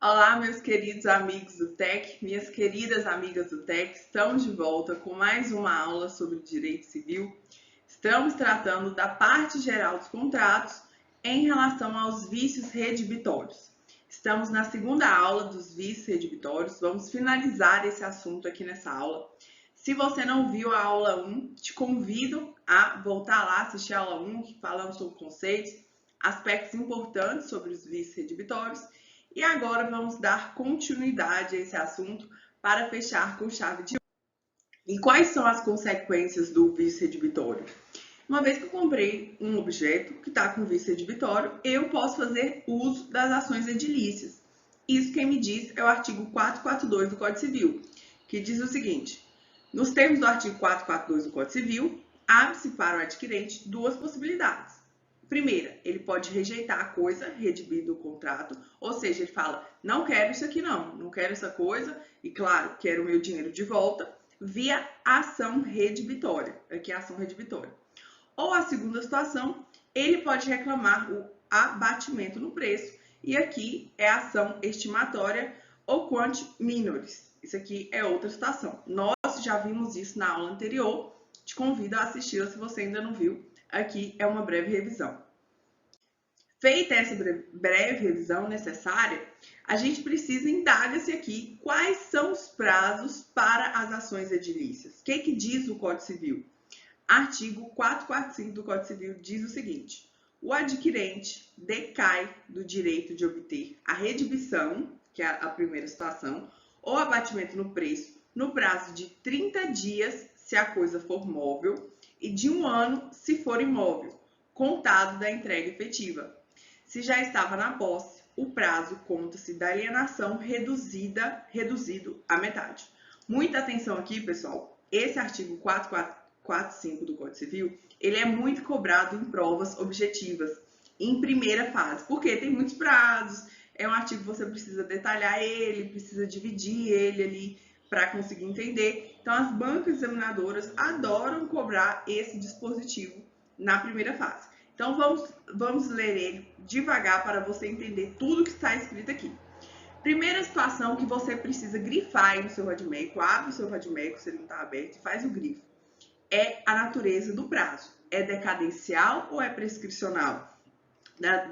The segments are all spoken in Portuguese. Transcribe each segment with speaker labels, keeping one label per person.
Speaker 1: Olá, meus queridos amigos do TEC, minhas queridas amigas do TEC, estamos de volta com mais uma aula sobre direito civil. Estamos tratando da parte geral dos contratos em relação aos vícios redibitórios. Estamos na segunda aula dos vícios redibitórios, vamos finalizar esse assunto aqui nessa aula. Se você não viu a aula 1, te convido a voltar lá, assistir a aula 1, que falamos sobre conceitos, aspectos importantes sobre os vícios redibitórios. E agora vamos dar continuidade a esse assunto para fechar com chave de ouro. E quais são as consequências do vício redibitório? Uma vez que eu comprei um objeto que está com vício redibitório, eu posso fazer uso das ações edilícias. Isso quem me diz é o artigo 442 do Código Civil, que diz o seguinte: nos termos do artigo 442 do Código Civil, abre-se para o adquirente duas possibilidades. Primeira, ele pode rejeitar a coisa redimida do contrato, ou seja, ele fala, não quero isso aqui não quero essa coisa, e claro, quero o meu dinheiro de volta, via ação redibitória, aqui é a ação redibitória. Ou a segunda situação, ele pode reclamar o abatimento no preço, e aqui é a ação estimatória ou quanti minoris. Isso aqui é outra situação. Nós já vimos isso na aula anterior, te convido a assistir se você ainda não viu. Aqui é uma breve revisão. Feita essa breve revisão necessária, a gente precisa indagar-se aqui quais são os prazos para as ações edilícias. O que diz o Código Civil? Artigo 445 do Código Civil diz o seguinte: o adquirente decai do direito de obter a redibição, que é a primeira situação, ou abatimento no preço, no prazo de 30 dias, se a coisa for móvel, e de 1 ano, se for imóvel, contado da entrega efetiva. Se já estava na posse, o prazo conta-se da alienação reduzido à metade. Muita atenção aqui, pessoal. Esse artigo 445 do Código Civil, ele é muito cobrado em provas objetivas, em primeira fase, porque tem muitos prazos, é um artigo que você precisa detalhar ele, precisa dividir ele ali para conseguir entender. Então, as bancas examinadoras adoram cobrar esse dispositivo na primeira fase. Então, vamos ler ele devagar para você entender tudo que está escrito aqui. Primeira situação que você precisa grifar aí no seu vadimeco, abre o seu vadimeco, se ele não está aberto, e faz o grifo. É a natureza do prazo. É decadencial ou é prescricional?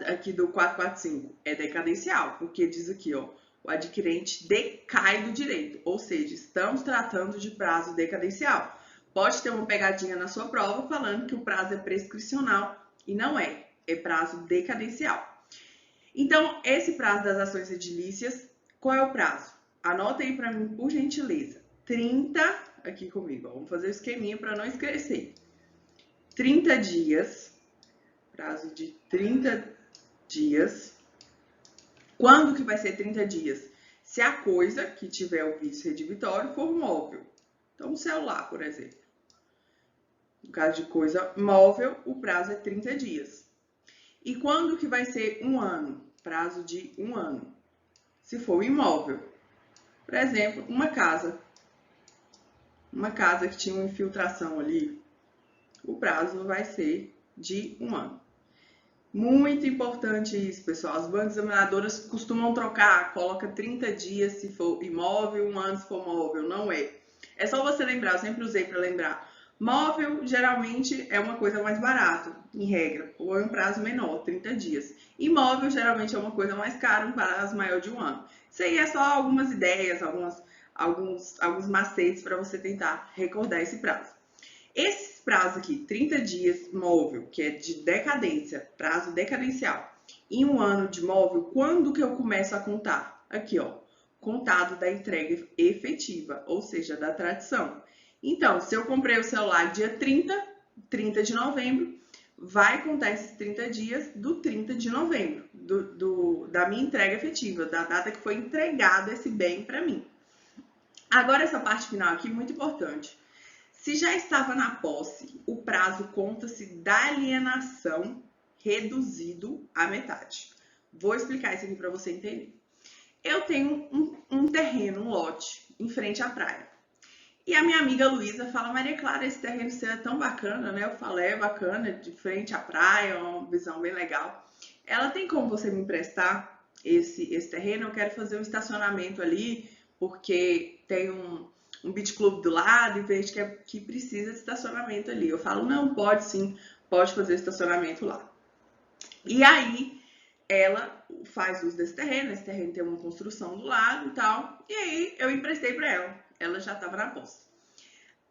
Speaker 1: Aqui do 445, é decadencial, porque diz aqui, ó, o adquirente decai do direito, ou seja, estamos tratando de prazo decadencial. Pode ter uma pegadinha na sua prova falando que o prazo é prescricional e não é, é prazo decadencial. Então, esse prazo das ações edilícias, qual é o prazo? Anota aí para mim, por gentileza. 30, aqui comigo, ó, vamos fazer o esqueminha para não esquecer. 30 dias, prazo de 30 dias. Quando que vai ser 30 dias? Se a coisa que tiver o vício redibitório for móvel. Então, o celular, por exemplo. No caso de coisa móvel, o prazo é 30 dias. E quando que vai ser 1 ano? Prazo de 1 ano. Se for imóvel. Por exemplo, uma casa. Uma casa que tinha uma infiltração ali, o prazo vai ser de 1 ano. Muito importante isso, pessoal. As bancas examinadoras costumam trocar, coloca 30 dias se for imóvel, 1 ano se for móvel. Não é. É só você lembrar, eu sempre usei para lembrar. Móvel, geralmente, é uma coisa mais barata, em regra, ou é um prazo menor, 30 dias. Imóvel, geralmente, é uma coisa mais cara, um prazo maior de 1 ano. Isso aí é só algumas ideias, alguns macetes para você tentar recordar esse prazo. Esse prazo aqui, 30 dias móvel, que é de decadência, prazo decadencial, e 1 ano de móvel, quando que eu começo a contar? Aqui, ó, contado da entrega efetiva, ou seja, da tradição. Então, se eu comprei o celular dia 30 de novembro, vai contar esses 30 dias do 30 de novembro, da minha entrega efetiva, da data que foi entregado esse bem para mim. Agora, essa parte final aqui, muito importante. Se já estava na posse, o prazo conta-se da alienação reduzido à metade. Vou explicar isso aqui para você entender. Eu tenho um terreno, um lote, em frente à praia. E a minha amiga Luísa fala, Maria Clara, esse terreno seu é tão bacana, né? Eu falo, é bacana, de frente à praia, uma visão bem legal. Ela tem como você me emprestar esse terreno? Eu quero fazer um estacionamento ali, porque tem um beach club do lado e vejo que precisa de estacionamento ali. Eu falo, não, pode sim, pode fazer estacionamento lá. E aí, ela faz uso desse terreno, esse terreno tem uma construção do lado e tal, e aí eu emprestei para ela já estava na posse.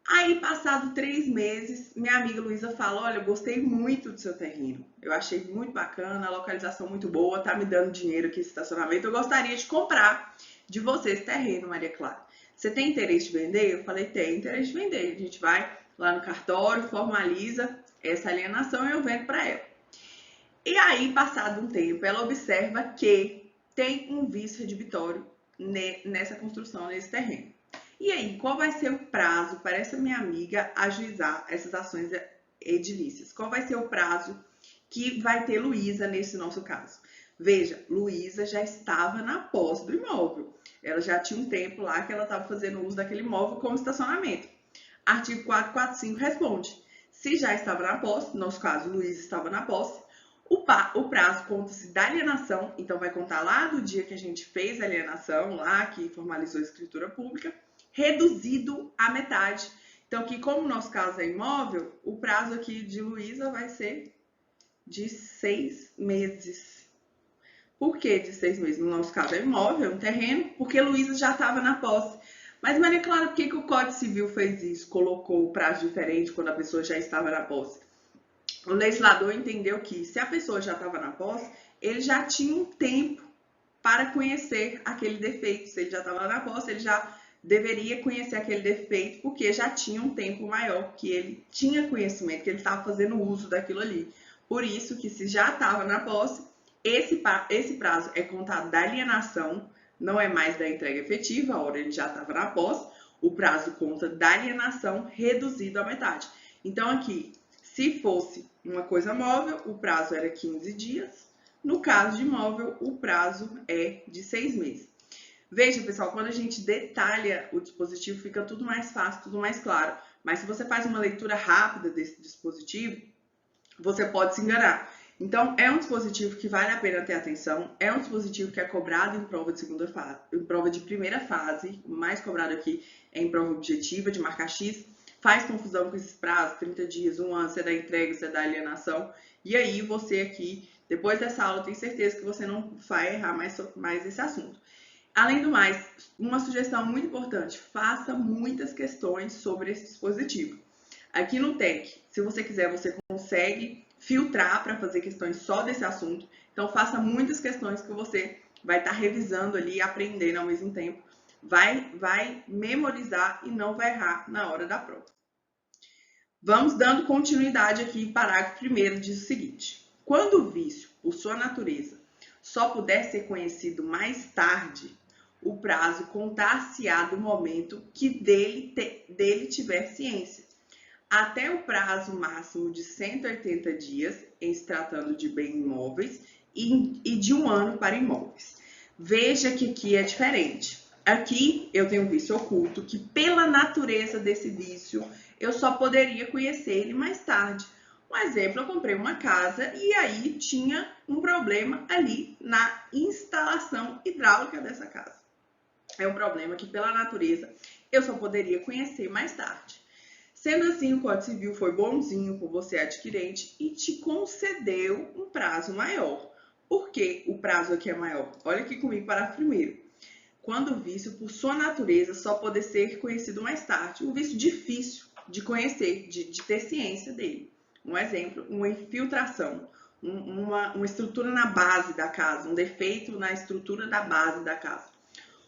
Speaker 1: Aí, passado 3 meses, minha amiga Luísa fala, olha, eu gostei muito do seu terreno, eu achei muito bacana, a localização muito boa, tá me dando dinheiro aqui esse estacionamento, eu gostaria de comprar de você esse terreno, Maria Clara. Você tem interesse de vender? Eu falei, tem interesse de vender, a gente vai lá no cartório, formaliza essa alienação e eu vendo para ela. E aí, passado um tempo, ela observa que tem um vício redibitório nessa construção, nesse terreno. E aí, qual vai ser o prazo para essa minha amiga ajuizar essas ações edilícias? Qual vai ser o prazo que vai ter Luísa nesse nosso caso? Veja, Luísa já estava na posse do imóvel. Ela já tinha um tempo lá que ela estava fazendo uso daquele imóvel como estacionamento. Artigo 445 responde. Se já estava na posse, no nosso caso, Luísa estava na posse, o prazo conta-se da alienação, então vai contar lá do dia que a gente fez a alienação, lá que formalizou a escritura pública, reduzido à metade. Então, aqui, como o nosso caso é imóvel, o prazo aqui de Luísa vai ser de 6 meses. Por que de 6 meses? No nosso caso é imóvel, um terreno, porque Luísa já estava na posse. Mas, Maria Clara, por que o Código Civil fez isso? Colocou o prazo diferente quando a pessoa já estava na posse? O legislador entendeu que se a pessoa já estava na posse, ele já tinha um tempo para conhecer aquele defeito. Se ele já estava na posse, ele já deveria conhecer aquele defeito, porque já tinha um tempo maior que ele tinha conhecimento, que ele estava fazendo uso daquilo ali. Por isso que se já estava na posse, esse prazo é contado da alienação, não é mais da entrega efetiva, a hora ele já estava na posse, o prazo conta da alienação reduzido à metade. Então aqui, se fosse uma coisa móvel, o prazo era 15 dias. No caso de imóvel, o prazo é de 6 meses. Veja, pessoal, quando a gente detalha o dispositivo, fica tudo mais fácil, tudo mais claro. Mas se você faz uma leitura rápida desse dispositivo, você pode se enganar. Então, é um dispositivo que vale a pena ter atenção, é um dispositivo que é cobrado em prova de segunda fase, em prova de primeira fase, o mais cobrado aqui é em prova objetiva, de marca X, faz confusão com esses prazos, 30 dias, 1 ano, se é da entrega, se é da alienação, e aí você aqui, depois dessa aula, tenho certeza que você não vai errar mais esse assunto. Além do mais, uma sugestão muito importante, faça muitas questões sobre esse dispositivo. Aqui no TEC, se você quiser, você consegue filtrar para fazer questões só desse assunto. Então, faça muitas questões que você vai estar revisando ali, aprendendo ao mesmo tempo. Vai memorizar e não vai errar na hora da prova. Vamos dando continuidade aqui. Parágrafo 1º diz o seguinte. Quando o vício, por sua natureza, só puder ser conhecido mais tarde, o prazo contar-se-á do momento que dele tiver ciência, até o prazo máximo de 180 dias, em se tratando de bens imóveis, e de 1 ano para imóveis. Veja que aqui é diferente. Aqui eu tenho um vício oculto, que pela natureza desse vício, eu só poderia conhecer ele mais tarde. Um exemplo, eu comprei uma casa e aí tinha um problema ali na instalação hidráulica dessa casa. É um problema que, pela natureza, eu só poderia conhecer mais tarde. Sendo assim, o Código Civil foi bonzinho com você, adquirente, e te concedeu um prazo maior. Por que o prazo aqui é maior? Olha aqui comigo, parágrafo 1º. Quando o vício, por sua natureza, só pode ser conhecido mais tarde. Um vício difícil de conhecer, de ter ciência dele. Um exemplo, uma infiltração, uma estrutura na base da casa, um defeito na estrutura da base da casa.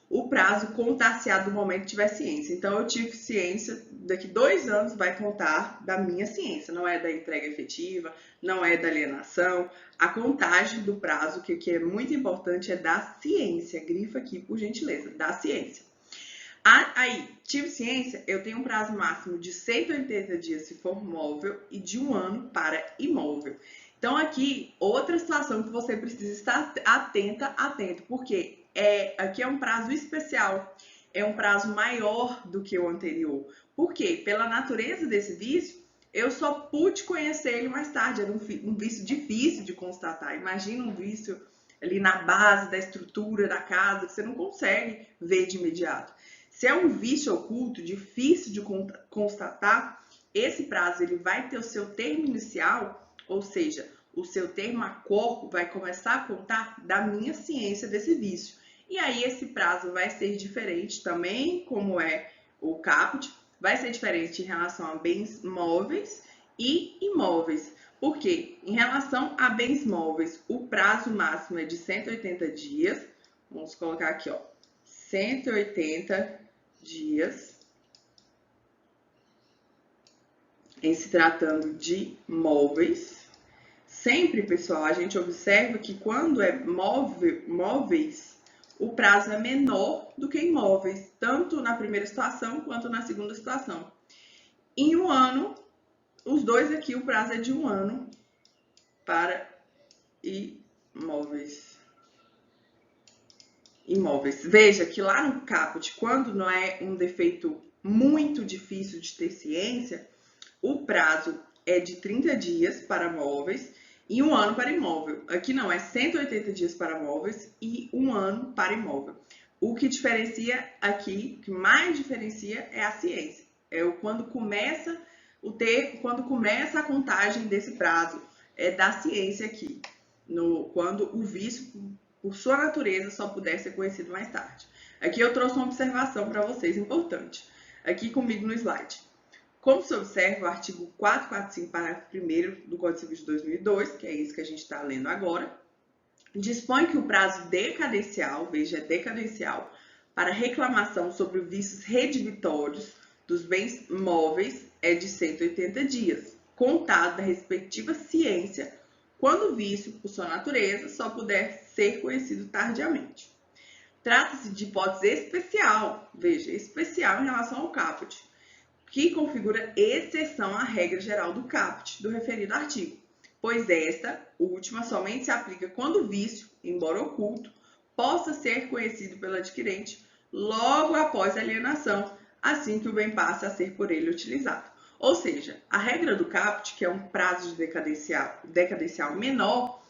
Speaker 1: O prazo contar-se-á do momento que tiver ciência. Então, eu tive ciência, daqui 2 anos vai contar da minha ciência, não é da entrega efetiva, não é da alienação. A contagem do prazo, que é muito importante, é da ciência. Grifa aqui, por gentileza, da ciência. Aí, tive ciência, eu tenho um prazo máximo de 180 dias se for móvel e de 1 ano para imóvel. Então, aqui, outra situação que você precisa estar atento, porque aqui é um prazo especial, é um prazo maior do que o anterior. Por quê? Pela natureza desse vício, eu só pude conhecer ele mais tarde. Era um vício difícil de constatar. Imagina um vício ali na base da estrutura da casa, que você não consegue ver de imediato. Se é um vício oculto, difícil de constatar, esse prazo ele vai ter o seu termo inicial, ou seja, o seu termo a corpo vai começar a contar da minha ciência desse vício. E aí esse prazo vai ser diferente também, como é o caput, vai ser diferente em relação a bens móveis e imóveis. Por quê? Em relação a bens móveis, o prazo máximo é de 180 dias. Vamos colocar aqui, ó, 180 dias. Em se tratando de móveis. Sempre, pessoal, a gente observa que quando é móveis, o prazo é menor do que imóveis, tanto na primeira situação quanto na segunda situação. Em um ano, os dois aqui, o prazo é de um ano para imóveis. Veja que lá no caput, quando não é um defeito muito difícil de ter ciência, o prazo é de 30 dias para móveis e um ano para imóvel. Aqui não, é 180 dias para móveis e um ano para imóvel. O que diferencia aqui, o que mais diferencia é a ciência. É quando começa a contagem desse prazo, é da ciência aqui. Quando o vício, por sua natureza, só puder ser conhecido mais tarde. Aqui eu trouxe uma observação para vocês importante. Aqui comigo no slide. Como se observa o artigo 445, parágrafo 1º do Código Civil de 2002, que é isso que a gente está lendo agora, dispõe que o prazo decadencial, veja, decadencial, para reclamação sobre vícios redivitórios dos bens móveis é de 180 dias, contado da respectiva ciência, quando o vício, por sua natureza, só puder ser conhecido tardiamente. Trata-se de hipótese especial, veja, especial em relação ao caput, que configura exceção à regra geral do caput do referido artigo, pois esta última somente se aplica quando o vício, embora oculto, possa ser conhecido pelo adquirente logo após a alienação, assim que o bem passe a ser por ele utilizado. Ou seja, a regra do caput, que é um prazo de decadencial menor,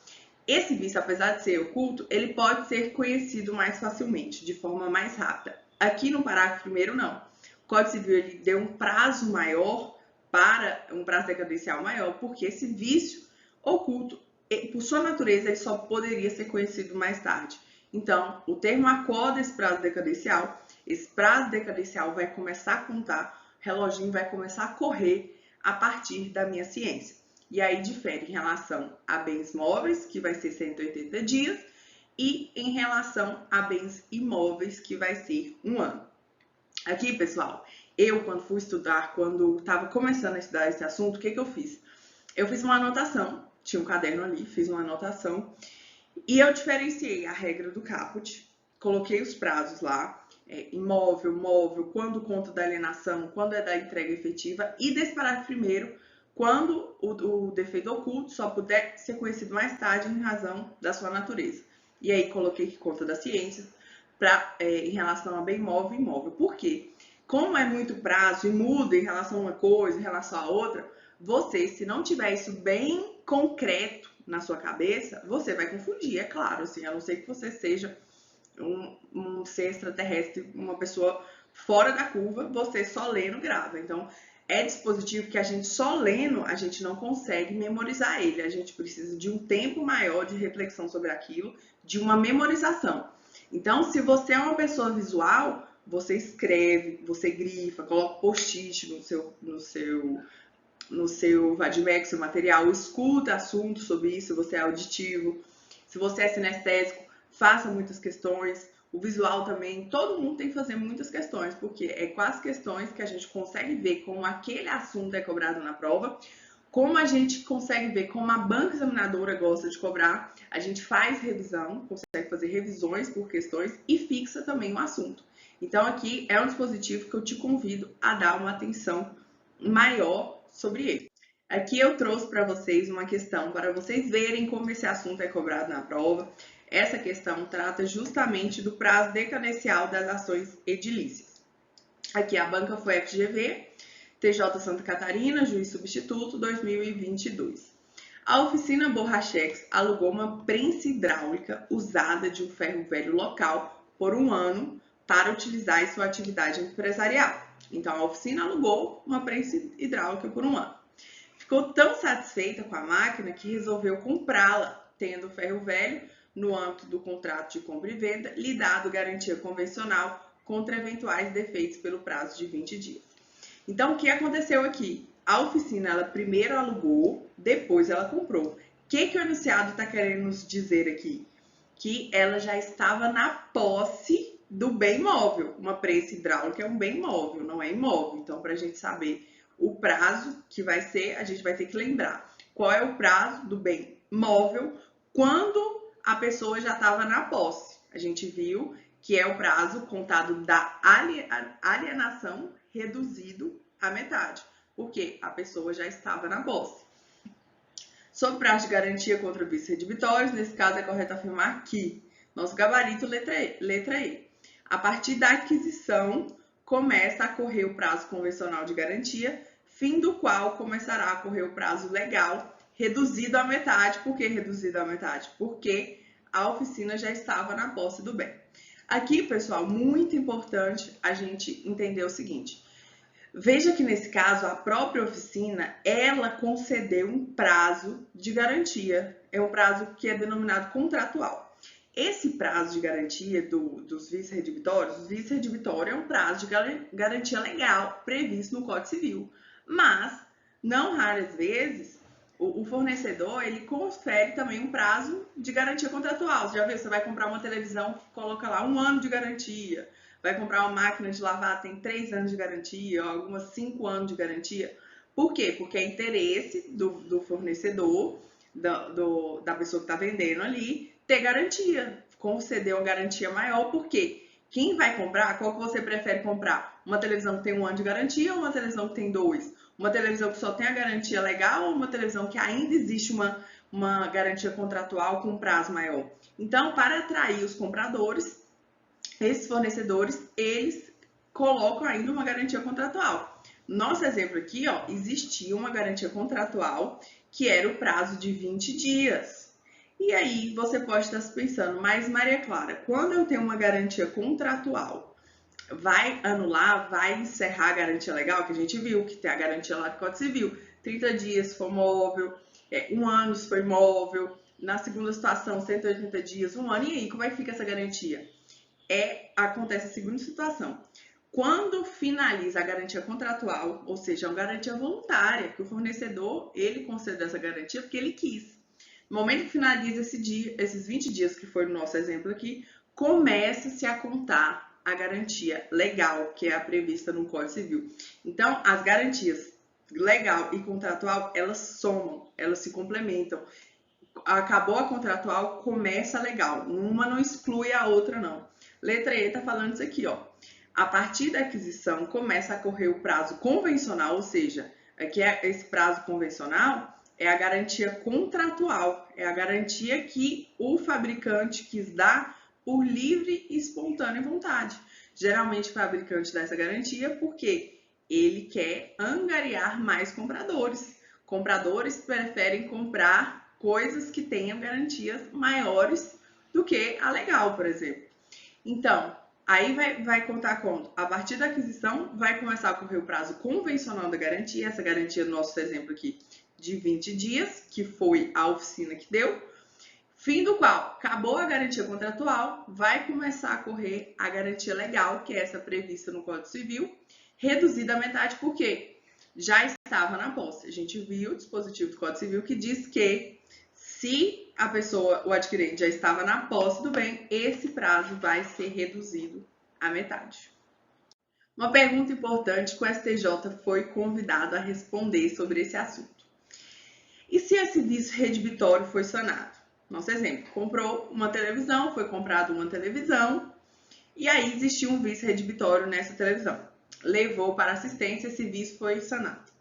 Speaker 1: esse vício, apesar de ser oculto, ele pode ser conhecido mais facilmente, de forma mais rápida. Aqui no parágrafo 1º, não. O Código Civil ele deu um prazo maior para um prazo decadencial maior, porque esse vício oculto, por sua natureza, ele só poderia ser conhecido mais tarde. Então, o termo acorda esse prazo decadencial vai começar a contar, o reloginho vai começar a correr a partir da minha ciência. E aí difere em relação a bens móveis, que vai ser 180 dias, e em relação a bens imóveis, que vai ser um ano. Aqui, pessoal, eu quando estava começando a estudar esse assunto, o que eu fiz? Eu fiz uma anotação, tinha um caderno ali, fiz uma anotação, e eu diferenciei a regra do caput, coloquei os prazos lá, imóvel, móvel, quando conta da alienação, quando é da entrega efetiva, e desse parágrafo primeiro, quando o defeito oculto só puder ser conhecido mais tarde em razão da sua natureza. E aí coloquei que conta da ciência, em relação a bem móvel e imóvel. Por quê? Como é muito prazo e muda em relação a uma coisa, em relação a outra, você, se não tiver isso bem concreto na sua cabeça, você vai confundir, é claro, assim, a não ser que você seja um ser extraterrestre, uma pessoa fora da curva, você só lendo grava. Então, é dispositivo que a gente só lendo, a gente não consegue memorizar ele. A gente precisa de um tempo maior de reflexão sobre aquilo, de uma memorização. Então, se você é uma pessoa visual, você escreve, você grifa, coloca post-it no seu Vadimex, seu material, escuta assuntos sobre isso, se você é auditivo. Se você é sinestésico, faça muitas questões. O visual também, todo mundo tem que fazer muitas questões, porque é com as questões que a gente consegue ver como aquele assunto é cobrado na prova, como a gente consegue ver como a banca examinadora gosta de cobrar, a gente faz revisão, consegue fazer revisões por questões e fixa também o assunto. Então aqui é um dispositivo que eu te convido a dar uma atenção maior sobre ele. Aqui eu trouxe para vocês uma questão para vocês verem como esse assunto é cobrado na prova. Essa questão trata justamente do prazo decadencial das ações edilícias. Aqui a banca foi FGV, TJ Santa Catarina, juiz substituto, 2022. A oficina Borrachex alugou uma prensa hidráulica usada de um ferro velho local por um ano para utilizar em sua atividade empresarial. Então, a oficina alugou uma prensa hidráulica por um ano. Ficou tão satisfeita com a máquina que resolveu comprá-la, tendo o ferro velho, no âmbito do contrato de compra e venda, lhe dado garantia convencional contra eventuais defeitos pelo prazo de 20 dias. Então, o que aconteceu aqui? A oficina, ela primeiro alugou, depois ela comprou. O que o enunciado está querendo nos dizer aqui? Que ela já estava na posse do bem móvel. Uma prensa hidráulica é um bem móvel, não é imóvel. Então, para a gente saber o prazo que vai ser, a gente vai ter que lembrar qual é o prazo do bem móvel quando a pessoa já estava na posse. A gente viu que é o prazo contado da alienação reduzido à metade, porque a pessoa já estava na posse. Sobre prazo de garantia contra vícios redivitórios, nesse caso é correto afirmar que nosso gabarito, letra E. A partir da aquisição, começa a correr o prazo convencional de garantia, fim do qual começará a correr o prazo legal, reduzido à metade. Por que reduzido à metade? Porque a oficina já estava na posse do bem. Aqui, pessoal, muito importante a gente entender o seguinte. Veja que nesse caso, a própria oficina, ela concedeu um prazo de garantia. É um prazo que é denominado contratual. Esse prazo de garantia dos vícios redivitórios, o vício redivitório é um prazo de garantia legal previsto no Código Civil. Mas, não raras vezes, o fornecedor, ele confere também um prazo de garantia contratual. Você já viu? Você vai comprar uma televisão, coloca lá 1 ano de garantia. Vai comprar uma máquina de lavar, tem 3 anos de garantia, ou algumas 5 anos de garantia. Por quê? Porque é interesse do fornecedor, da pessoa que está vendendo ali, ter garantia, conceder uma garantia maior, porque quem vai comprar, qual que você prefere comprar? Uma televisão que tem 1 ano de garantia ou uma televisão que tem 2? Uma televisão que só tem a garantia legal ou uma televisão que ainda existe uma garantia contratual com prazo maior? Então, para atrair os compradores, esses fornecedores, eles colocam ainda uma garantia contratual. Nosso exemplo aqui, ó, existia uma garantia contratual que era o prazo de 20 dias. E aí você pode estar se pensando, mas Maria Clara, quando eu tenho uma garantia contratual, vai anular, vai encerrar a garantia legal? Que a gente viu que tem a garantia lá do Código Civil, 30 dias se for móvel, 1 ano se for imóvel, na segunda situação 180 dias, 1 ano, e aí como é que fica essa garantia? Acontece a seguinte situação. Quando finaliza a garantia contratual, ou seja, uma garantia voluntária, que o fornecedor, ele concedeu essa garantia porque ele quis. No momento que finaliza esses 20 dias, que foi o nosso exemplo aqui, começa-se a contar a garantia legal, que é a prevista no Código Civil. Então, as garantias legal e contratual, elas somam, elas se complementam. Acabou a contratual, começa a legal. Uma não exclui a outra, não. Letra E está falando isso aqui, ó. A partir da aquisição, começa a correr o prazo convencional, ou seja, aqui esse prazo convencional é a garantia contratual, é a garantia que o fabricante quis dar por livre e espontânea vontade. Geralmente o fabricante dá essa garantia porque ele quer angariar mais compradores. Compradores preferem comprar coisas que tenham garantias maiores do que a legal, por exemplo. Então, aí vai contar quando? A partir da aquisição, vai começar a correr o prazo convencional da garantia, essa garantia no nosso exemplo aqui, de 20 dias, que foi a oficina que deu, fim do qual acabou a garantia contratual, vai começar a correr a garantia legal, que é essa prevista no Código Civil, reduzida à metade, porque já estava na posse. A gente viu o dispositivo do Código Civil que diz que se a pessoa, o adquirente, já estava na posse do bem, esse prazo vai ser reduzido à metade. Uma pergunta importante que o STJ foi convidado a responder sobre esse assunto. E se esse vício redivitório foi sanado? Nosso exemplo, comprou uma televisão, foi comprada uma televisão, e aí existiu um vício redivitório nessa televisão. Levou para assistência, esse vício foi sanado.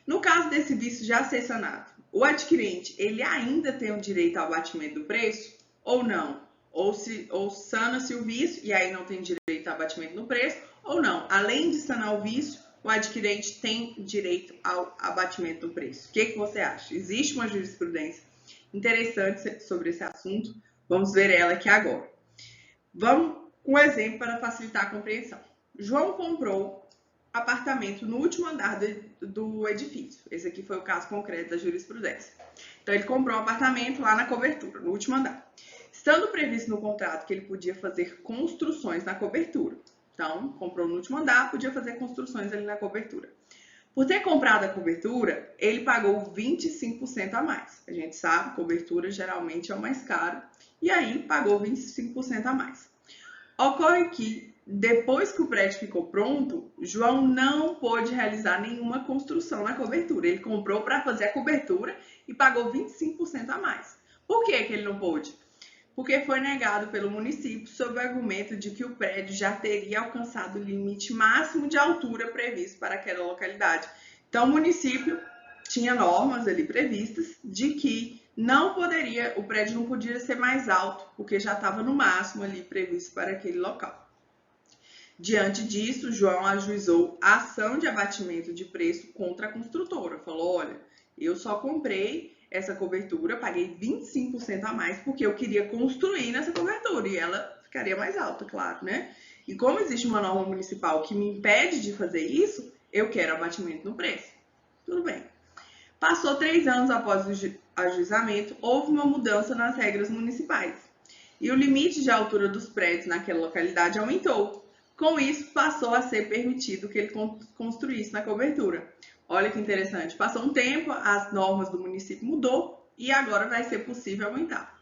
Speaker 1: No caso desse vício já ser sanado, o adquirente, ele ainda tem o direito ao abatimento do preço ou não? Ou sana-se o vício e aí não tem direito ao abatimento do preço ou não? Além de sanar o vício, o adquirente tem direito ao abatimento do preço. O que você acha? Existe uma jurisprudência interessante sobre esse assunto. Vamos ver ela aqui agora. Vamos com um exemplo para facilitar a compreensão. João comprou apartamento no último andar do edifício. Esse aqui foi o caso concreto da jurisprudência. Então, ele comprou um apartamento lá na cobertura, no último andar. Estando previsto no contrato que ele podia fazer construções na cobertura. Então, comprou no último andar, podia fazer construções ali na cobertura. Por ter comprado a cobertura, ele pagou 25% a mais. A gente sabe, cobertura geralmente é o mais caro. E aí, pagou 25% a mais. Ocorre que, depois que o prédio ficou pronto, João não pôde realizar nenhuma construção na cobertura. Ele comprou para fazer a cobertura e pagou 25% a mais. Por que ele não pôde? Porque foi negado pelo município sob o argumento de que o prédio já teria alcançado o limite máximo de altura previsto para aquela localidade. Então, o município tinha normas ali previstas de que o prédio não podia ser mais alto, porque já estava no máximo ali previsto para aquele local. Diante disso, João ajuizou a ação de abatimento de preço contra a construtora. Falou, olha, eu só comprei essa cobertura, paguei 25% a mais porque eu queria construir nessa cobertura e ela ficaria mais alta, claro, né? E como existe uma norma municipal que me impede de fazer isso, eu quero abatimento no preço. Tudo bem. Passou 3 anos após o ajuizamento, houve uma mudança nas regras municipais e o limite de altura dos prédios naquela localidade aumentou. Com isso, passou a ser permitido que ele construísse na cobertura. Olha que interessante. Passou um tempo, as normas do município mudou e agora vai ser possível aumentar.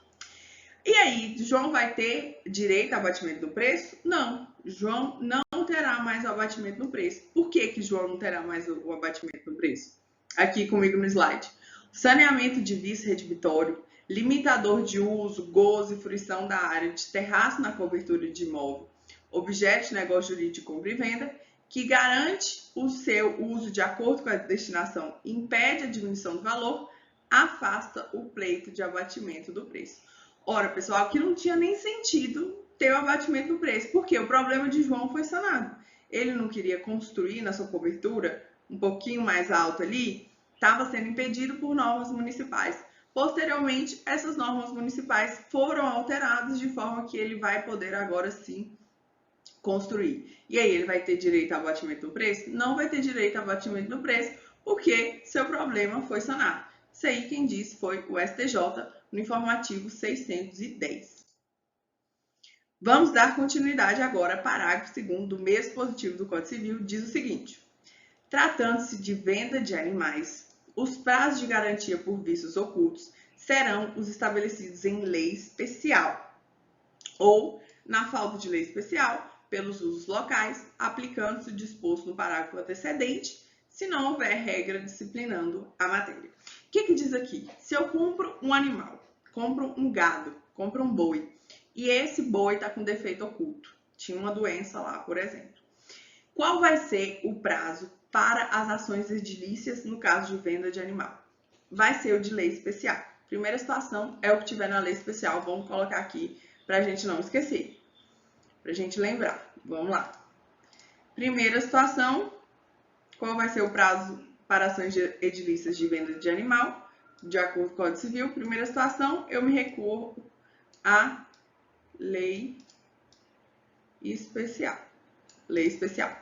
Speaker 1: E aí, João vai ter direito ao abatimento do preço? Não. João não terá mais o abatimento no preço. Por que João não terá mais o abatimento no preço? Aqui comigo no slide. Saneamento de vice redibitório, limitador de uso, gozo e fruição da área de terraço na cobertura de imóvel, objeto de negócio jurídico de compra e venda, que garante o seu uso de acordo com a destinação, impede a diminuição do valor, afasta o pleito de abatimento do preço. Ora, pessoal, aqui não tinha nem sentido ter o abatimento do preço, porque o problema de João foi sanado. Ele não queria construir na sua cobertura um pouquinho mais alto ali, estava sendo impedido por normas municipais. Posteriormente, essas normas municipais foram alteradas de forma que ele vai poder agora sim construir. E aí ele vai ter direito ao abatimento do preço? Não vai ter direito ao abatimento do preço, porque seu problema foi sanado. Isso aí quem disse foi o STJ no informativo 610. Vamos dar continuidade agora ao parágrafo 2º do mesmo dispositivo do Código Civil, diz o seguinte: tratando-se de venda de animais, os prazos de garantia por vícios ocultos serão os estabelecidos em lei especial ou, na falta de lei especial, pelos usos locais, aplicando-se o disposto no parágrafo antecedente, se não houver regra disciplinando a matéria. O que diz aqui? Se eu compro um animal, compro um gado, compro um boi, e esse boi está com defeito oculto, tinha uma doença lá, por exemplo, qual vai ser o prazo para as ações edilícias no caso de venda de animal? Vai ser o de lei especial. Primeira situação é o que tiver na lei especial, vamos colocar aqui para a gente não esquecer, para a gente lembrar. Vamos lá. Primeira situação, qual vai ser o prazo para ações edilícias de venda de animal? De acordo com o Código Civil, primeira situação, eu me recorro à lei especial. Lei especial.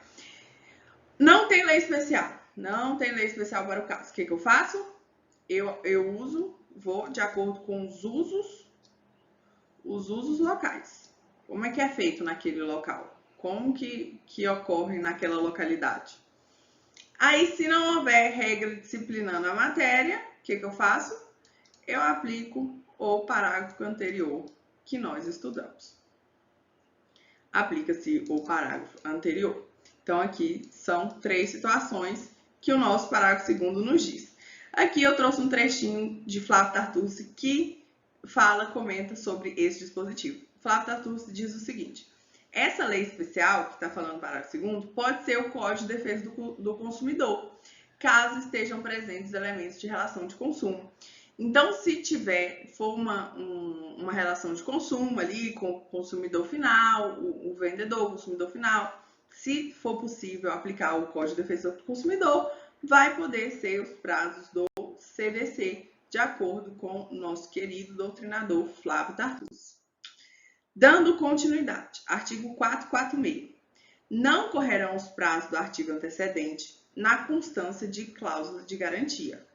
Speaker 1: Não tem lei especial. Não tem lei especial para o caso. O que eu faço? Eu vou de acordo com os usos locais. Como é que é feito naquele local? Como que ocorre naquela localidade? Aí, se não houver regra disciplinando a matéria, o que eu faço? Eu aplico o parágrafo anterior que nós estudamos. Aplica-se o parágrafo anterior. Então, aqui são 3 situações que o nosso parágrafo 2º nos diz. Aqui eu trouxe um trechinho de Flávio Tartucci que comenta sobre esse dispositivo. Flávio Tartucci diz o seguinte: essa lei especial, que está falando no parágrafo 2º, pode ser o Código de Defesa do Consumidor, caso estejam presentes elementos de relação de consumo. Então, se for uma relação de consumo ali com o consumidor final, o vendedor, o consumidor final, se for possível aplicar o Código de Defesa do Consumidor, vai poder ser os prazos do CDC, de acordo com o nosso querido doutrinador Flávio Tartucci. Dando continuidade, artigo 446. Não correrão os prazos do artigo antecedente na constância de cláusula de garantia,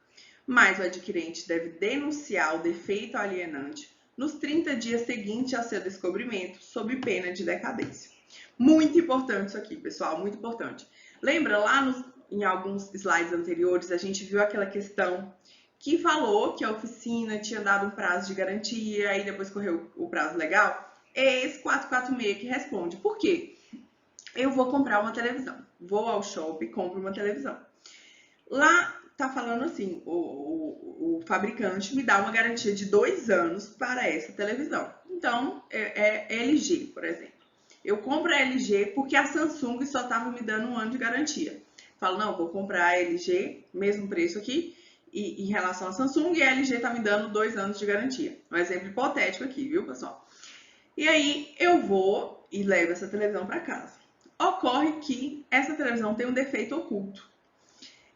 Speaker 1: mas o adquirente deve denunciar o defeito alienante nos 30 dias seguintes ao seu descobrimento, sob pena de decadência. Muito importante isso aqui, pessoal, muito importante. Lembra lá em alguns slides anteriores, a gente viu aquela questão que falou que a oficina tinha dado um prazo de garantia e depois correu o prazo legal? É esse 446 que responde. Por quê? Eu vou comprar uma televisão. Vou ao shopping, compro uma televisão. Lá tá falando assim, o fabricante me dá uma garantia de 2 anos para essa televisão. Então, é LG, por exemplo. Eu compro a LG porque a Samsung só estava me dando 1 ano de garantia. Falo, não, vou comprar a LG, mesmo preço aqui, e em relação à Samsung, e a LG está me dando 2 anos de garantia. Um exemplo hipotético aqui, viu, pessoal? E aí, eu vou e levo essa televisão para casa. Ocorre que essa televisão tem um defeito oculto.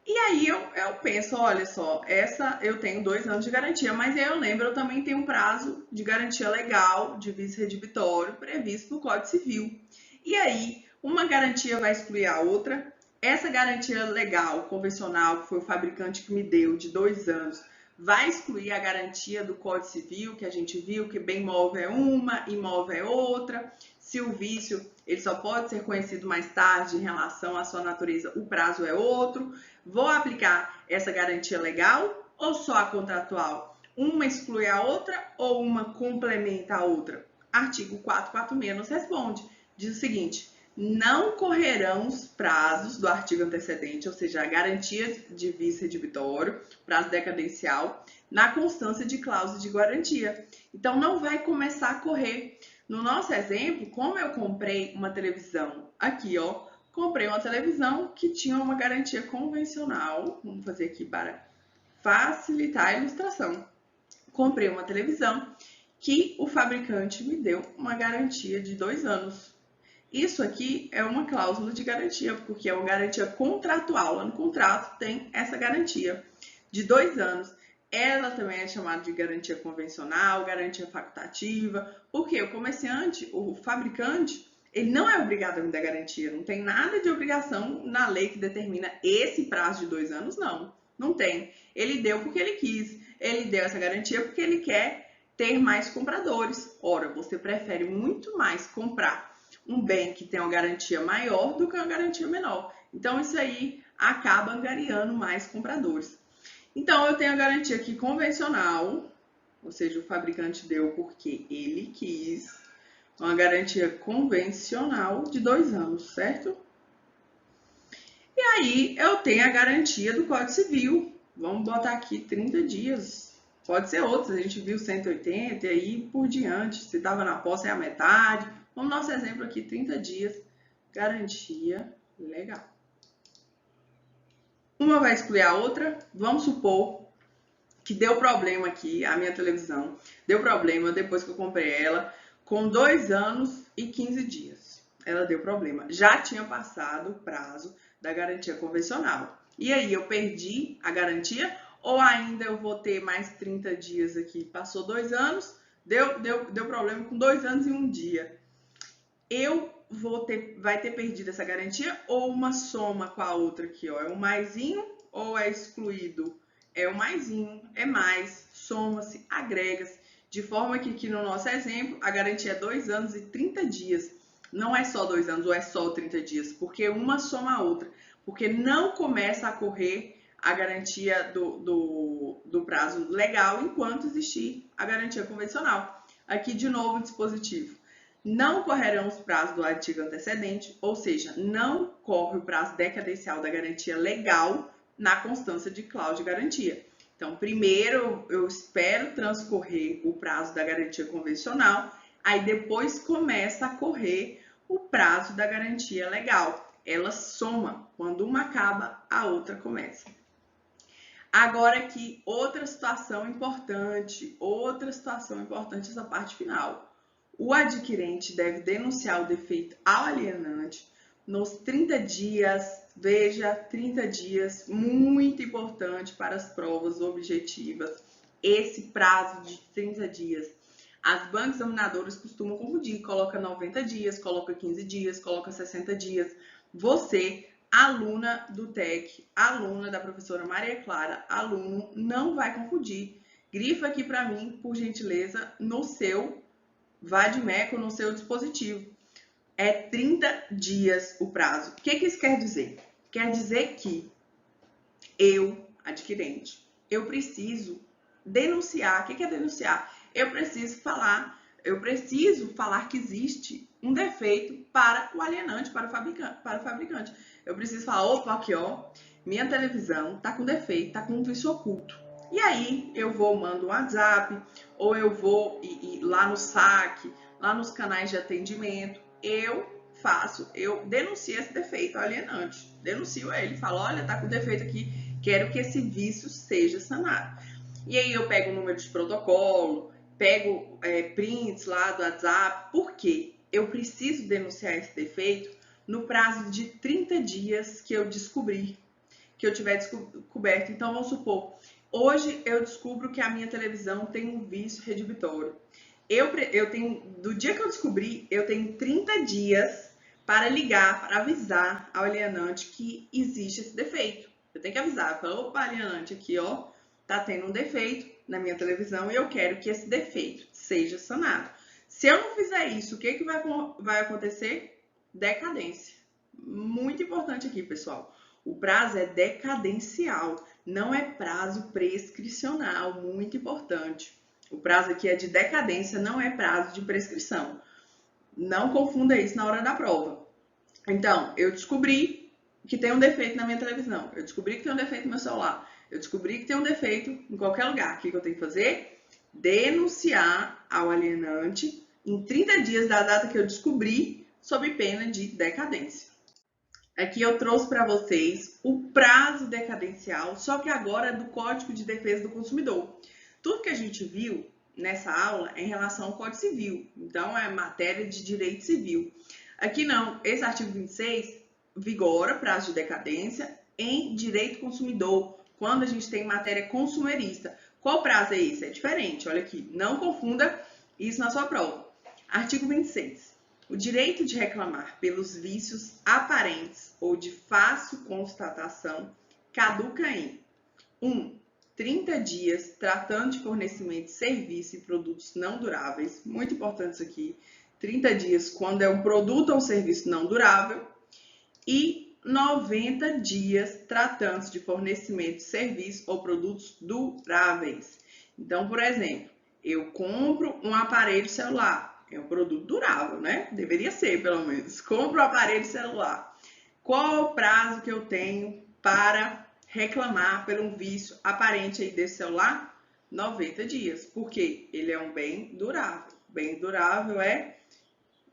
Speaker 1: E aí eu penso, olha só, essa eu tenho 2 anos de garantia, mas aí eu lembro, eu também tenho um prazo de garantia legal, de vício redibitório, previsto no Código Civil. E aí, uma garantia vai excluir a outra. Essa garantia legal, convencional, que foi o fabricante que me deu, de 2 anos, vai excluir a garantia do Código Civil, que a gente viu que bem móvel é uma, imóvel é outra. Se o vício ele só pode ser conhecido mais tarde em relação à sua natureza, o prazo é outro. Vou aplicar essa garantia legal ou só a contratual? Uma exclui a outra ou uma complementa a outra? Artigo 446 nos responde. Diz o seguinte: não correrão os prazos do artigo antecedente, ou seja, a garantia de vício redibitório, prazo decadencial, na constância de cláusula de garantia. Então, não vai começar a correr. No nosso exemplo, como eu comprei uma televisão aqui, ó, comprei uma televisão que tinha uma garantia convencional. Vamos fazer aqui para facilitar a ilustração. Comprei uma televisão que o fabricante me deu uma garantia de 2 anos. Isso aqui é uma cláusula de garantia, porque é uma garantia contratual. Lá no contrato tem essa garantia de 2 anos. Ela também é chamada de garantia convencional, garantia facultativa, porque o comerciante, o fabricante, ele não é obrigado a me dar garantia, não tem nada de obrigação na lei que determina esse prazo de 2 anos, não tem. Ele deu porque ele quis, ele deu essa garantia porque ele quer ter mais compradores. Ora, você prefere muito mais comprar um bem que tem uma garantia maior do que uma garantia menor. Então, isso aí acaba angariando mais compradores. Então, eu tenho a garantia aqui convencional, ou seja, o fabricante deu porque ele quis, uma garantia convencional de 2 anos, certo? E aí, eu tenho a garantia do Código Civil. Vamos botar aqui 30 dias. Pode ser outros, a gente viu 180 e aí por diante. Se estava na posse, é a metade. Vamos no nosso exemplo aqui, 30 dias, garantia legal. Uma vai excluir a outra. Vamos supor que deu problema aqui, a minha televisão. Deu problema depois que eu comprei ela, com 2 anos e 15 dias. Ela deu problema. Já tinha passado o prazo da garantia convencional. E aí, eu perdi a garantia ou ainda eu vou ter mais 30 dias aqui? Passou 2 anos, deu problema com 2 anos e 1 dia. Vai ter perdido essa garantia ou uma soma com a outra aqui, ó? É um maisinho ou é excluído? É o maisinho, é mais, soma-se, agrega-se. De forma que aqui no nosso exemplo, a garantia é 2 anos e 30 dias. Não é só 2 anos ou é só 30 dias, porque uma soma a outra. Porque não começa a correr a garantia do prazo legal enquanto existir a garantia convencional. Aqui, de novo, o dispositivo. Não correrão os prazos do artigo antecedente, ou seja, não corre o prazo decadencial da garantia legal na constância de cláusula de garantia. Então, primeiro eu espero transcorrer o prazo da garantia convencional, aí depois começa a correr o prazo da garantia legal. Ela soma, quando uma acaba, a outra começa. Agora aqui, outra situação importante, essa parte final. O adquirente deve denunciar o defeito ao alienante nos 30 dias. Veja, 30 dias, muito importante para as provas objetivas. Esse prazo de 30 dias. As bancas examinadoras costumam confundir, coloca 90 dias, coloca 15 dias, coloca 60 dias. Você, aluna do TEC, aluna da professora Maria Clara, aluno, não vai confundir. Grifa aqui para mim, por gentileza, no seu Vadimeco, no seu dispositivo. É 30 dias o prazo. O que isso quer dizer? Quer dizer que eu, adquirente, eu preciso denunciar. O que é denunciar? Eu preciso falar que existe um defeito para o alienante, para o fabricante. Eu preciso falar, opa, aqui ó, minha televisão tá com defeito, tá com um vício oculto. E aí eu mando um WhatsApp, ou eu vou lá no saque, lá nos canais de atendimento, eu denuncio esse defeito ao alienante. Denuncio ele, falo, olha, tá com defeito aqui, quero que esse vício seja sanado. E aí eu pego o número de protocolo, pego prints lá do WhatsApp, porque eu preciso denunciar esse defeito no prazo de 30 dias que eu descobrir, que eu tiver descoberto. Então, vamos supor, hoje eu descubro que a minha televisão tem um vício redibitório. Eu tenho, do dia que eu descobri, eu tenho 30 dias para ligar, para avisar ao alienante que existe esse defeito. Eu tenho que avisar, falar, opa, alienante, aqui ó, tá tendo um defeito na minha televisão e eu quero que esse defeito seja sanado. Se eu não fizer isso, o que vai acontecer? Decadência. Muito importante aqui, pessoal. O prazo é decadencial, não é prazo prescricional, muito importante. O prazo aqui é de decadência, não é prazo de prescrição. Não confunda isso na hora da prova. Então, eu descobri que tem um defeito na minha televisão, eu descobri que tem um defeito no meu celular, eu descobri que tem um defeito em qualquer lugar. O que eu tenho que fazer? Denunciar ao alienante em 30 dias da data que eu descobri, sob pena de decadência. Aqui eu trouxe para vocês o prazo decadencial, só que agora é do Código de Defesa do Consumidor. Tudo que a gente viu nessa aula é em relação ao Código Civil, então é matéria de direito civil. Aqui não, esse artigo 26 vigora prazo de decadência em direito consumidor, quando a gente tem matéria consumerista. Qual prazo é esse? É diferente, olha aqui, não confunda isso na sua prova. Artigo 26. O direito de reclamar pelos vícios aparentes ou de fácil constatação caduca em 1. 30 dias tratando de fornecimento de serviço e produtos não duráveis. Muito importante isso aqui. 30 dias quando é um produto ou serviço não durável. E 90 dias tratando de fornecimento de serviço ou produtos duráveis. Então, por exemplo, eu compro um aparelho celular. É um produto durável, né? Deveria ser, pelo menos. Compro um aparelho celular. Qual é o prazo que eu tenho para reclamar por um vício aparente aí desse celular? 90 dias. Porque ele é um bem durável. Bem durável é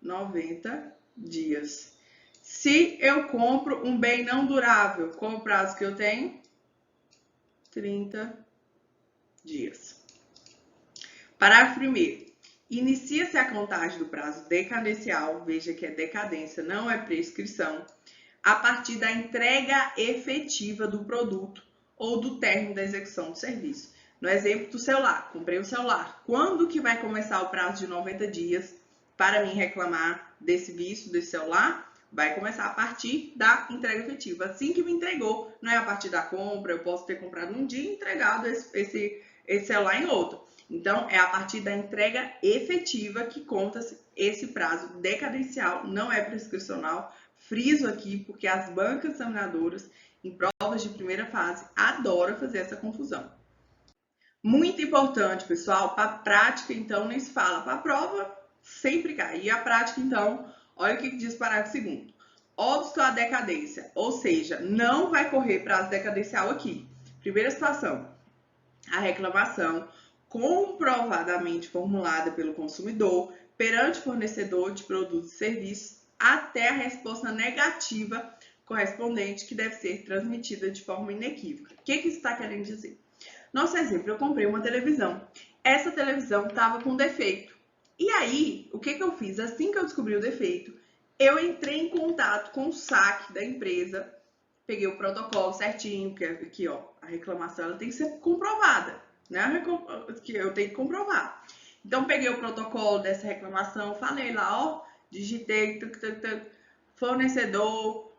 Speaker 1: 90 dias. Se eu compro um bem não durável, qual o prazo que eu tenho? 30 dias. Parágrafo 1º. Inicia-se a contagem do prazo decadencial, veja que é decadência, não é prescrição, a partir da entrega efetiva do produto ou do término da execução do serviço. No exemplo do celular, comprei um celular. Quando que vai começar o prazo de 90 dias para mim reclamar desse vício, desse celular? Vai começar a partir da entrega efetiva. Assim que me entregou, não é a partir da compra, eu posso ter comprado num dia e entregado esse celular em outro. Então, é a partir da entrega efetiva que conta-se esse prazo decadencial, não é prescricional. Friso aqui porque as bancas examinadoras, em provas de primeira fase, adoram fazer essa confusão. Muito importante, pessoal, para a prática, então, nem se fala. Para a prova, sempre cai. E a prática, então, olha o que diz o parágrafo 2º. Óbito à decadência, ou seja, não vai correr prazo decadencial aqui. Primeira situação, a reclamação comprovadamente formulada pelo consumidor perante o fornecedor de produtos e serviços até a resposta negativa correspondente que deve ser transmitida de forma inequívoca. O que isso está querendo dizer? Nosso exemplo, eu comprei uma televisão. Essa televisão estava com defeito. E aí, o que eu fiz? Assim que eu descobri o defeito, Eu entrei em contato com o saque da empresa, peguei o protocolo certinho, que aqui, ó, a reclamação ela tem que ser comprovada, né? Que eu tenho que comprovar. Então, peguei o protocolo dessa reclamação, falei lá, ó, digitei, fornecedor,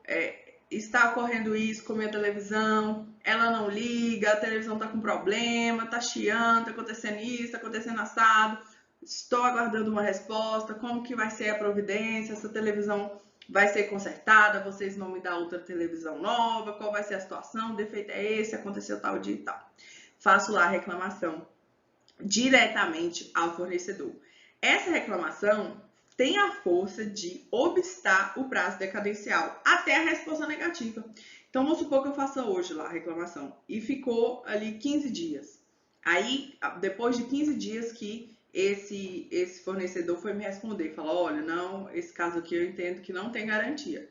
Speaker 1: está ocorrendo isso com minha televisão, ela não liga, a televisão está com problema, está chiando, está acontecendo isso, está acontecendo assado, estou aguardando uma resposta, como que vai ser a providência, essa televisão vai ser consertada, vocês vão me dar outra televisão nova, qual vai ser a situação, o defeito é esse, aconteceu tal dia e tal. Faço lá a reclamação diretamente ao fornecedor. Essa reclamação tem a força de obstar o prazo decadencial até a resposta negativa. Então, vamos supor que eu faça hoje lá a reclamação e ficou ali 15 dias. Aí, depois de 15 dias que esse fornecedor foi me responder, falou, olha, não, esse caso aqui eu entendo que não tem garantia.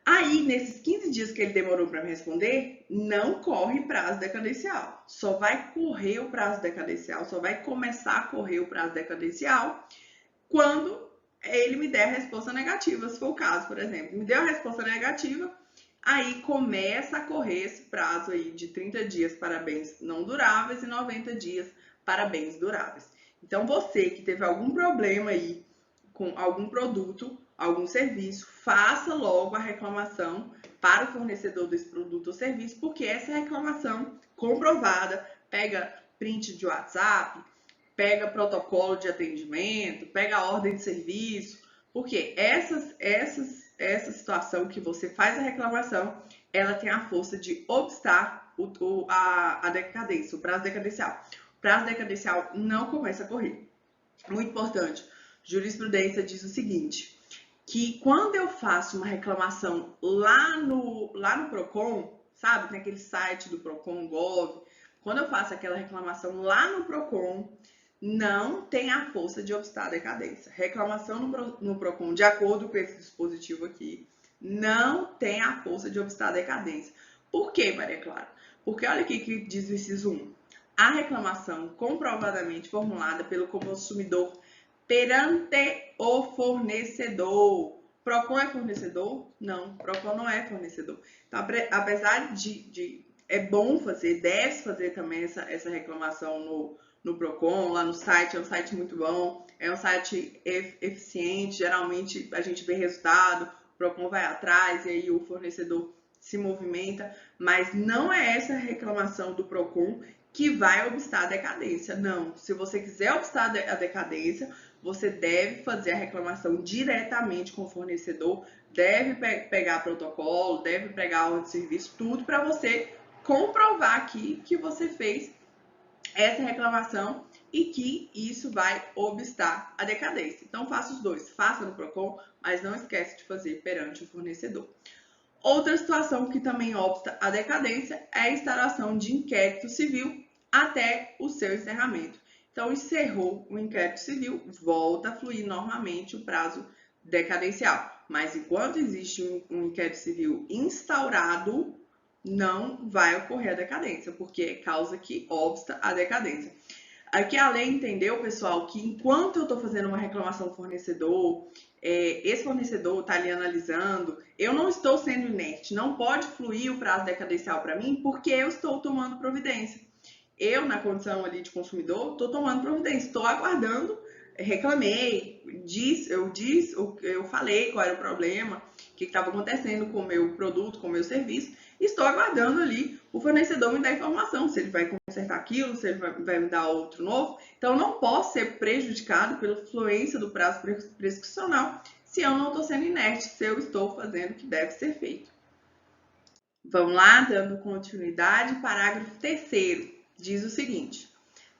Speaker 1: Aí, nesses 15 dias que ele demorou para me responder, não corre prazo decadencial. Só vai correr o prazo decadencial, só vai começar a correr o prazo decadencial quando ele me der a resposta negativa, se for o caso, por exemplo. Me deu a resposta negativa, aí começa a correr esse prazo aí de 30 dias para bens não duráveis e 90 dias para bens duráveis. Então, você que teve algum problema aí com algum produto, algum serviço, faça logo a reclamação para o fornecedor desse produto ou serviço, porque essa reclamação comprovada, pega print de WhatsApp, pega protocolo de atendimento, pega a ordem de serviço, porque essa situação que você faz a reclamação, ela tem a força de obstar a decadência, o prazo decadencial. O prazo decadencial não começa a correr. Muito importante, jurisprudência diz o seguinte, que quando eu faço uma reclamação lá no Procon, sabe, tem aquele site do Procon Gov, quando eu faço aquela reclamação lá no Procon, não tem a força de obstar a decadência. Reclamação no Procon, de acordo com esse dispositivo aqui, não tem a força de obstar a decadência. Por quê, Maria Clara? Porque olha aqui que diz o inciso 1. A reclamação comprovadamente formulada pelo consumidor perante o fornecedor. Procon é fornecedor? Não, Procon não é fornecedor. Então, apesar de é bom fazer, deve fazer também essa reclamação no Procon, lá no site, é um site muito bom, é um site eficiente, geralmente a gente vê resultado, o Procon vai atrás e aí o fornecedor se movimenta, mas não é essa reclamação do Procon que vai obstar a decadência, não. Se você quiser obstar a decadência, você deve fazer a reclamação diretamente com o fornecedor, deve pegar protocolo, deve pegar a ordem de serviço, tudo para você comprovar aqui que você fez essa reclamação e que isso vai obstar a decadência. Então, faça os dois. Faça no Procon, mas não esquece de fazer perante o fornecedor. Outra situação que também obsta a decadência é a instauração de inquérito civil até o seu encerramento. Então, encerrou o inquérito civil, volta a fluir normalmente o prazo decadencial. Mas enquanto existe um inquérito civil instaurado, não vai ocorrer a decadência, porque é causa que obsta a decadência. Aqui a lei entendeu, pessoal, que enquanto eu estou fazendo uma reclamação ao fornecedor, esse fornecedor está ali analisando, eu não estou sendo inerte, não pode fluir o prazo decadencial para mim, porque eu estou tomando providência. Eu, na condição ali de consumidor, estou tomando providência, estou aguardando, reclamei, eu falei qual era o problema, o que estava acontecendo com o meu produto, com o meu serviço, e estou aguardando ali o fornecedor me dar informação, se ele vai consertar aquilo, se ele vai me dar outro novo. Então, eu não posso ser prejudicado pela fluência do prazo prescricional se eu não estou sendo inerte, se eu estou fazendo o que deve ser feito. Vamos lá, dando continuidade, parágrafo 3º, diz o seguinte: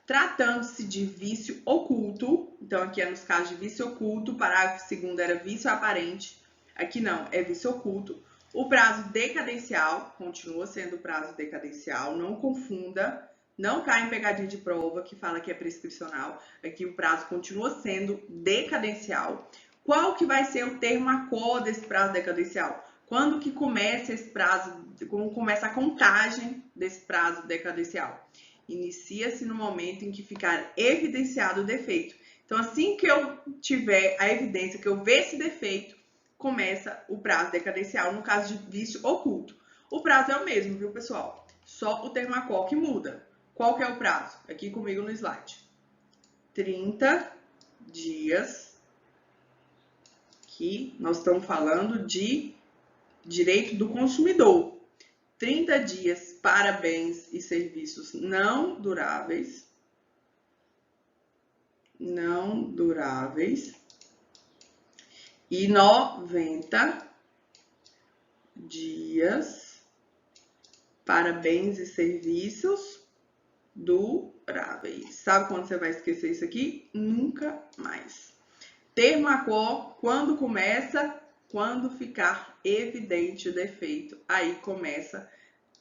Speaker 1: tratando-se de vício oculto, então aqui é nos casos de vício oculto, parágrafo 2º era vício aparente, aqui não, é vício oculto. O prazo decadencial continua sendo prazo decadencial, não confunda, não cai em pegadinha de prova que fala que é prescricional, aqui o prazo continua sendo decadencial. Qual que vai ser o termo ACO desse prazo decadencial? Quando que começa esse prazo, como começa a contagem desse prazo decadencial? Inicia-se no momento em que ficar evidenciado o defeito. Então, assim que eu tiver a evidência, que eu ver esse defeito, começa o prazo decadencial no caso de vício oculto. O prazo é o mesmo, viu, pessoal? Só o Termacol que muda. Qual que é o prazo? Aqui comigo no slide. 30 dias. Aqui nós estamos falando de direito do consumidor. 30 dias para bens e serviços não duráveis. Não duráveis. E 90 dias para bens e serviços duráveis. Sabe quando você vai esquecer isso aqui? Nunca mais. Termacol, quando começa? Quando ficar evidente o defeito. Aí começa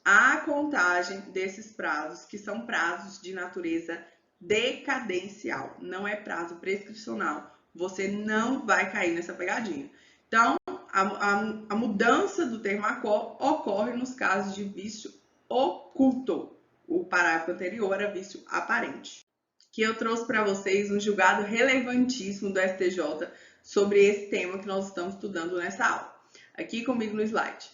Speaker 1: a contagem desses prazos, que são prazos de natureza decadencial. Não é prazo prescricional. Você não vai cair nessa pegadinha. Então, a mudança do Termacol ocorre nos casos de vício oculto. O parágrafo anterior era vício aparente. Que eu trouxe para vocês um julgado relevantíssimo do STJ sobre esse tema que nós estamos estudando nessa aula. Aqui comigo no slide.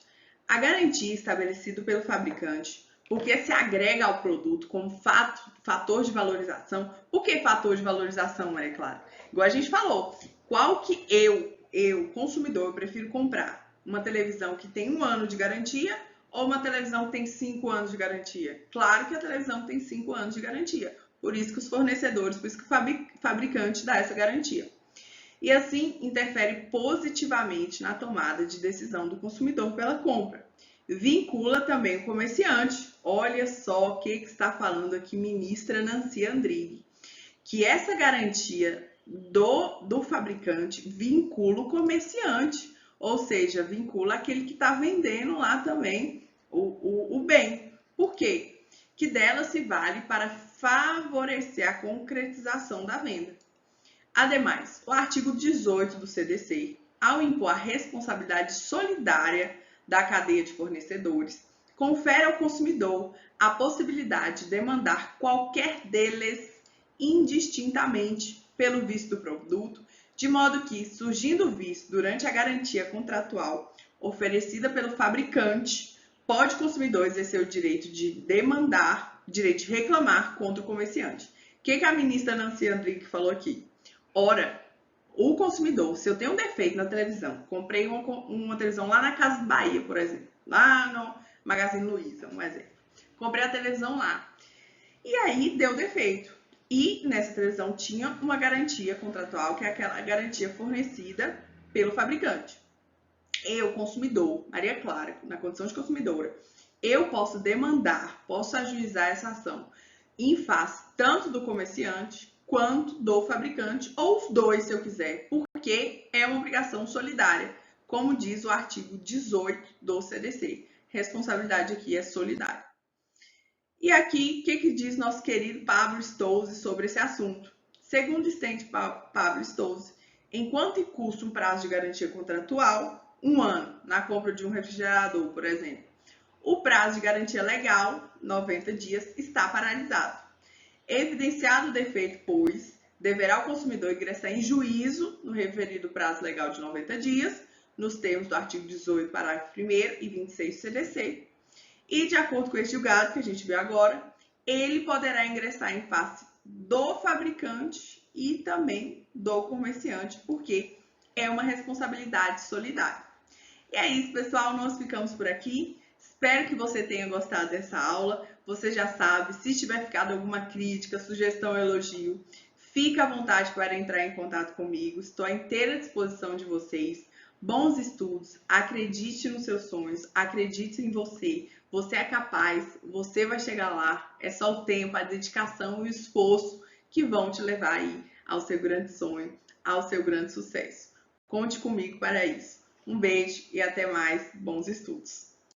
Speaker 1: A garantia estabelecida pelo fabricante, porque se agrega ao produto como fator de valorização. Por que fator de valorização, é claro? Igual a gente falou, qual que eu, consumidor, eu prefiro comprar? Uma televisão que tem 1 ano de garantia ou uma televisão que tem 5 anos de garantia? Claro que a televisão tem 5 anos de garantia. Por isso que os fornecedores, por isso que o fabricante dá essa garantia. E assim interfere positivamente na tomada de decisão do consumidor pela compra. Vincula também o comerciante. Olha só o que está falando aqui ministra Nancy Andrighi. Que essa garantia do fabricante vincula o comerciante, ou seja, vincula aquele que está vendendo lá também o bem. Por quê? Que dela se vale para favorecer a concretização da venda. Ademais, o artigo 18 do CDC, ao impor a responsabilidade solidária da cadeia de fornecedores, confere ao consumidor a possibilidade de demandar qualquer deles indistintamente pelo vício do produto, de modo que, surgindo o vício durante a garantia contratual oferecida pelo fabricante, pode o consumidor exercer o direito de demandar, direito de reclamar contra o comerciante. O que a ministra Nancy Andrighi falou aqui? Ora, o consumidor, se eu tenho um defeito na televisão, comprei uma televisão lá na Casa Bahia, por exemplo, lá no Magazine Luiza, um exemplo. Comprei a televisão lá. E aí deu defeito. E nessa televisão tinha uma garantia contratual, que é aquela garantia fornecida pelo fabricante. Eu, consumidor, Maria Clara, na condição de consumidora, eu posso demandar, posso ajuizar essa ação em face tanto do comerciante quanto do fabricante, ou os dois, se eu quiser, porque é uma obrigação solidária, como diz o artigo 18 do CDC. Responsabilidade aqui é solidária. E aqui, o que diz nosso querido Pablo Stolze sobre esse assunto? Segundo o estende Pablo Stolze, enquanto custa um prazo de garantia contratual, 1 ano, na compra de um refrigerador, por exemplo, o prazo de garantia legal, 90 dias, está paralisado. Evidenciado o defeito, pois, deverá o consumidor ingressar em juízo no referido prazo legal de 90 dias, nos termos do artigo 18, parágrafo 1º e 26 do CDC, e, de acordo com esse julgado que a gente vê agora, ele poderá ingressar em face do fabricante e também do comerciante, porque é uma responsabilidade solidária. E é isso, pessoal, nós ficamos por aqui. Espero que você tenha gostado dessa aula. Você já sabe, se tiver ficado alguma crítica, sugestão, elogio, fica à vontade para entrar em contato comigo. Estou à inteira disposição de vocês. Bons estudos, acredite nos seus sonhos, acredite em você. Você é capaz, você vai chegar lá. É só o tempo, a dedicação e o esforço que vão te levar aí ao seu grande sonho, ao seu grande sucesso. Conte comigo para isso. Um beijo e até mais. Bons estudos!